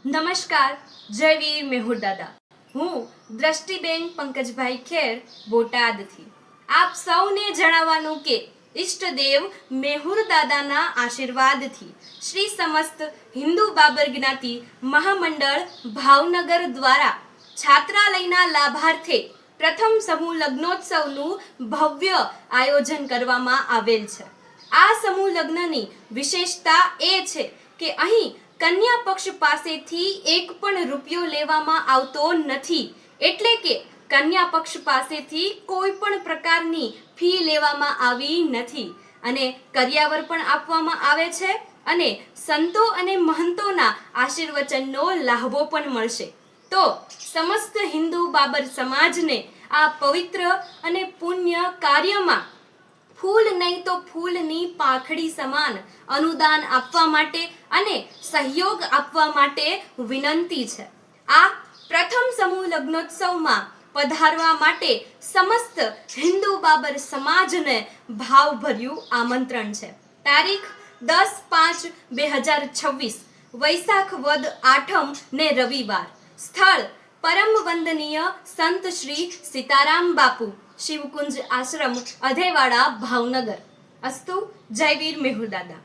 નમસ્કાર, જય વીર મેહુર દાદા. હું દ્રષ્ટિબેન પંકજભાઈ ખેર બોટાદથી આપ સૌને જણાવવાનું કે ઈષ્ટદેવ મેહુર દાદાના આશીર્વાદથી શ્રી સમસ્ત હિન્દુ બાબર જ્ઞાતિ મહામંડળ ભાવનગર દ્વારા છાત્રાલયના લાભાર્થે પ્રથમ સમૂહ લગ્નોત્સવનું ભવ્ય આયોજન કરવામાં આવેલ છે. આ સમૂહ લગ્નની વિશેષતા એ છે કે અહીં કન્યા પક્ષ પાસેથી એક પણ રૂપિયો લેવામાં આવતો નથી, એટલે કે કન્યા પક્ષ પાસેથી કોઈ પણ પ્રકારની ફી લેવામાં આવી નથી અને કર્યાવર પણ આપવામાં આવે છે અને સંતો અને મહંતોના આશીર્વચનનો લાહવો પણ મળશે. તો સમસ્ત હિન્દુ બાબર સમાજને આ પવિત્ર અને પુણ્ય કાર્યમાં ફૂલ નહીં તો ફૂલની પાંખડી સમાન અનુદાન આપવા માટે અને સહયોગ આપવા માટે વિનંતી છે. આ પ્રથમ સમૂહ લગ્નોત્સવમાં પધારવા માટે સમસ્ત હિન્દુ બાબર સમાજને ભાવભર્યું આમંત્રણ છે. તારીખ 10/5/2026 વૈશાખ વદ આઠમ ને રવિવાર. સ્થળ પરમ વંદનીય સંત શ્રી સીતારામ બાપુ શિવકુંજ આશ્રમ અધેવાડા ભાવનગર. અસ્તુ. જય વીર મેહુર દાદા.